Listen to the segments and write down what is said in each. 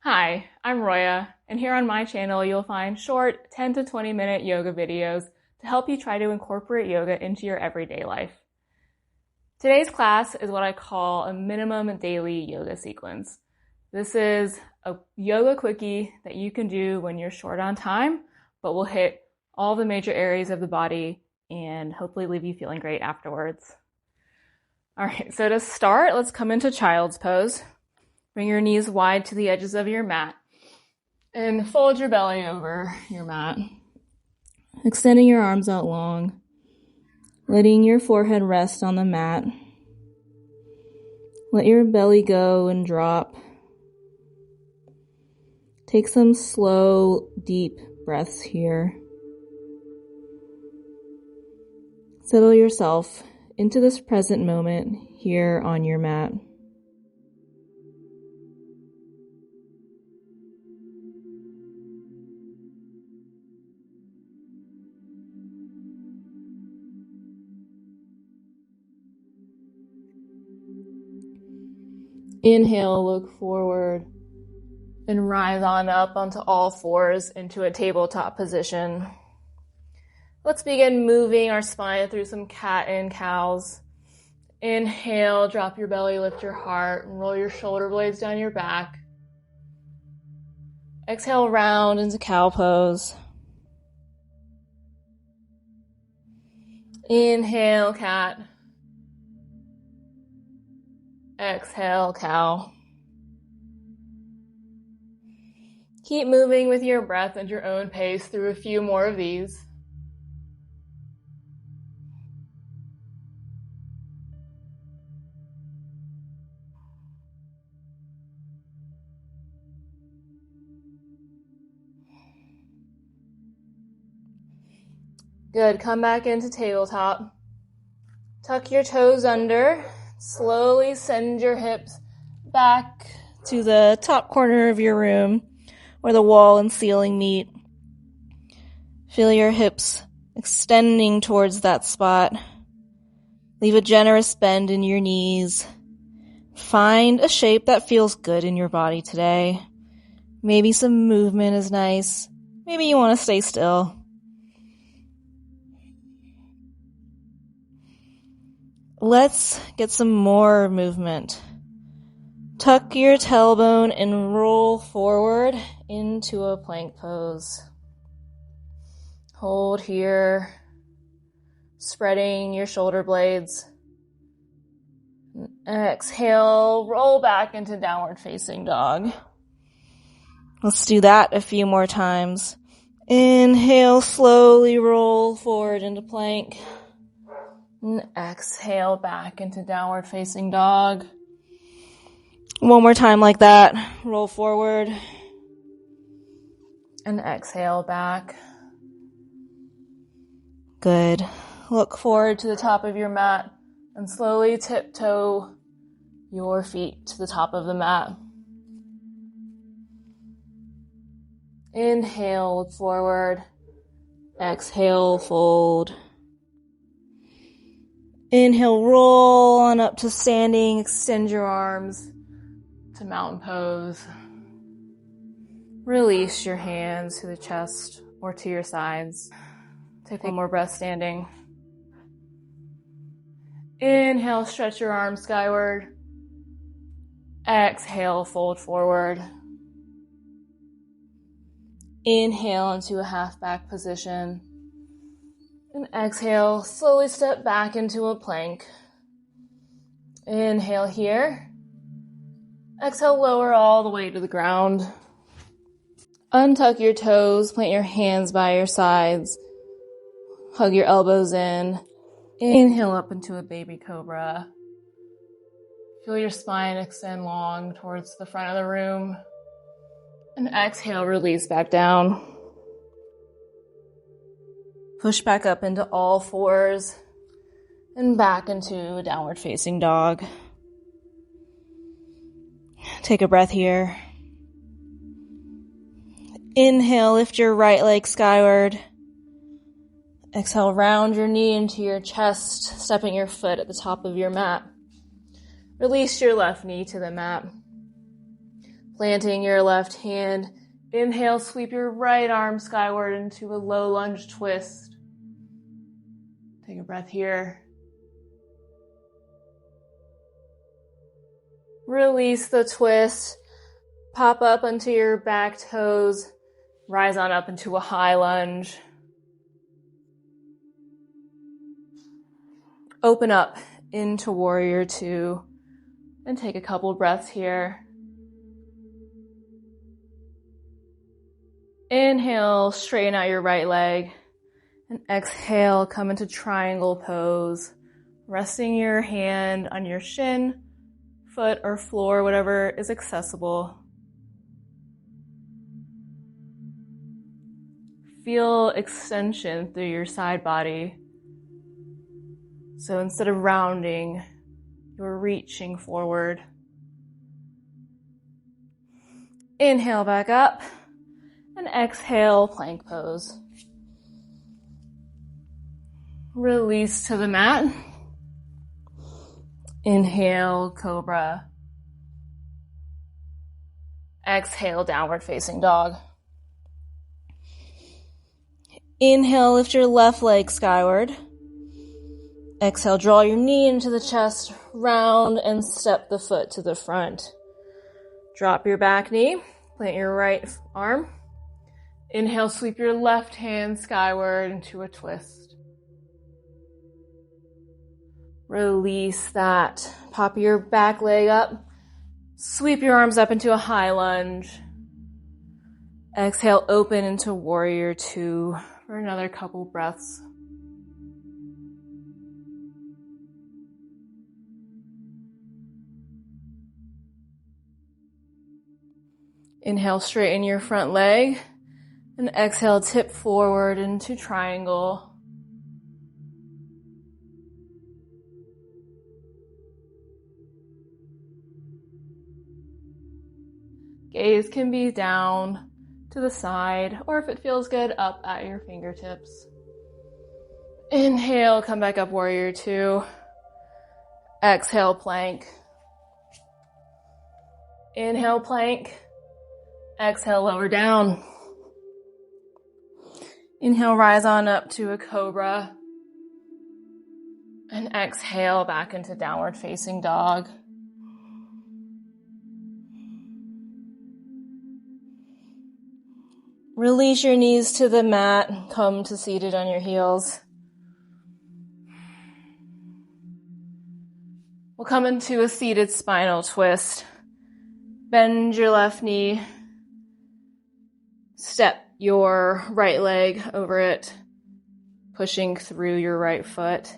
Hi, I'm Roya, and here on my channel you'll find short 10 to 20 minute yoga videos to help you try to incorporate yoga into your everyday life. Today's class is what I call a minimum daily yoga sequence. This is a yoga quickie that you can do when you're short on time, but will hit all the major areas of the body and hopefully leave you feeling great afterwards. All right, so to start, let's come into child's pose. Bring your knees wide to the edges of your mat and fold your belly over your mat. Extending your arms out long, letting your forehead rest on the mat. Let your belly go and drop. Take some slow, deep breaths here. Settle yourself into this present moment here on your mat. Inhale, look forward, and rise on up onto all fours into a tabletop position. Let's begin moving our spine through some cat and cows. Inhale, drop your belly, lift your heart, and roll your shoulder blades down your back. Exhale, round into cow pose. Inhale, cat. Exhale, cow. Keep moving with your breath at your own pace through a few more of these. Good. Come back into tabletop. Tuck your toes under. Slowly send your hips back to the top corner of your room where the wall and ceiling meet. Feel your hips extending towards that spot. Leave a generous bend in your knees. Find a shape that feels good in your body today. Maybe some movement is nice. Maybe you want to stay still. Let's get some more movement. Tuck your tailbone and roll forward into a plank pose. Hold here, spreading your shoulder blades. Exhale, roll back into downward facing dog. Let's do that a few more times. Inhale, slowly roll forward into plank. And exhale back into downward facing dog. One more time like that. Roll forward. And exhale back. Good. Look forward to the top of your mat and slowly tiptoe your feet to the top of the mat. Inhale, look forward. Exhale, fold. Inhale, roll on up to standing. Extend your arms to mountain pose. Release your hands to the chest or to your sides. Take one more breath standing. Inhale, stretch your arms skyward. Exhale, fold forward. Inhale into a half back position. And exhale, slowly step back into a plank. Inhale here. Exhale, lower all the way to the ground. Untuck your toes, plant your hands by your sides. Hug your elbows in. Inhale up into a baby cobra. Feel your spine extend long towards the front of the room. And exhale, release back down. Push back up into all fours and back into a downward facing dog. Take a breath here. Inhale, lift your right leg skyward. Exhale, round your knee into your chest, stepping your foot at the top of your mat. Release your left knee to the mat. Planting your left hand, inhale, sweep your right arm skyward into a low lunge twist. Take a breath here. Release the twist, pop up onto your back toes, rise on up into a high lunge. Open up into warrior two and take a couple breaths here. Inhale, straighten out your right leg, and exhale, come into triangle pose, resting your hand on your shin, foot, or floor, whatever is accessible. Feel extension through your side body. So instead of rounding, you're reaching forward. Inhale back up. And exhale, plank pose. Release to the mat. Inhale, cobra. Exhale, downward facing dog. Inhale, lift your left leg skyward. Exhale, draw your knee into the chest, round and step the foot to the front. Drop your back knee, plant your right arm. Inhale, sweep your left hand skyward into a twist. Release that. Pop your back leg up. Sweep your arms up into a high lunge. Exhale, open into warrior two for another couple breaths. Inhale, straighten your front leg. And exhale, tip forward into triangle. Gaze can be down to the side, or if it feels good, up at your fingertips. Inhale, come back up, warrior two. Exhale, plank. Inhale, plank. Exhale, lower down. Inhale, rise on up to a cobra. And exhale back into downward facing dog. Release your knees to the mat. Come to seated on your heels. We'll come into a seated spinal twist. Bend your left knee. Step your right leg over it, pushing through your right foot.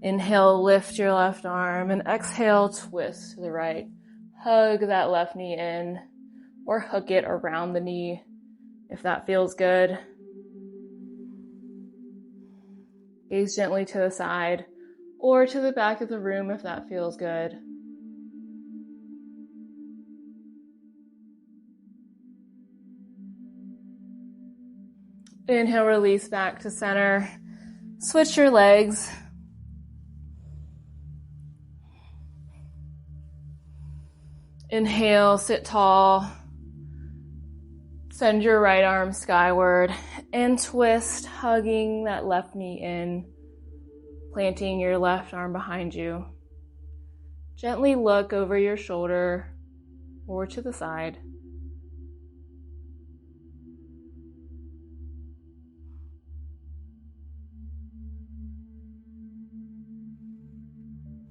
Inhale, lift your left arm, and exhale, twist to the right. Hug that left knee in, or hook it around the knee if that feels good. Gaze gently to the side, or to the back of the room if that feels good. Inhale, release back to center. Switch your legs. Inhale, sit tall. Send your right arm skyward and twist, hugging that left knee in, planting your left arm behind you. Gently look over your shoulder or to the side.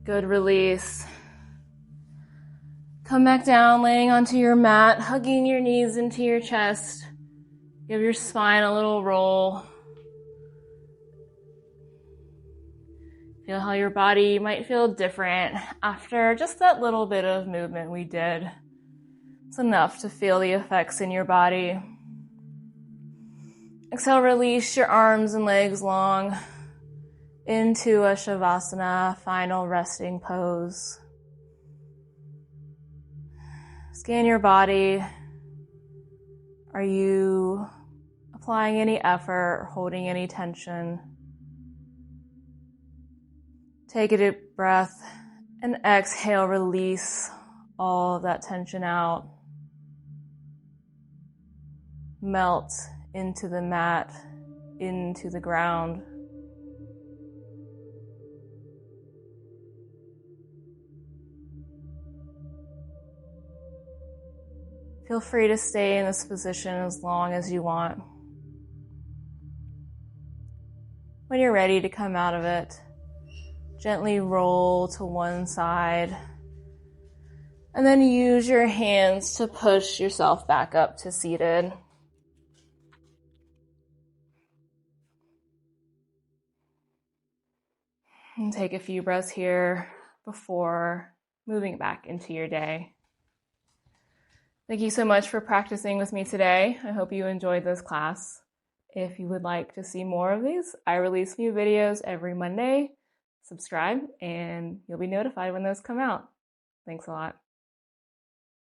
Good release. Come back down, laying onto your mat, hugging your knees into your chest. Give your spine a little roll. Feel how your body might feel different after just that little bit of movement we did. It's enough to feel the effects in your body. Exhale, release your arms and legs long into a savasana, final resting pose. Scan your body. Are you applying any effort or holding any tension? Take a deep breath and exhale, release all of that tension out. melt into the mat, into the ground. Feel free to stay in this position as long as you want. When you're ready to come out of it, gently roll to one side, and then use your hands to push yourself back up to seated. And take a few breaths here before moving back into your day. Thank you so much for practicing with me today. I hope you enjoyed this class. If you would like to see more of these, I release new videos every Monday. Subscribe and you'll be notified when those come out. Thanks a lot.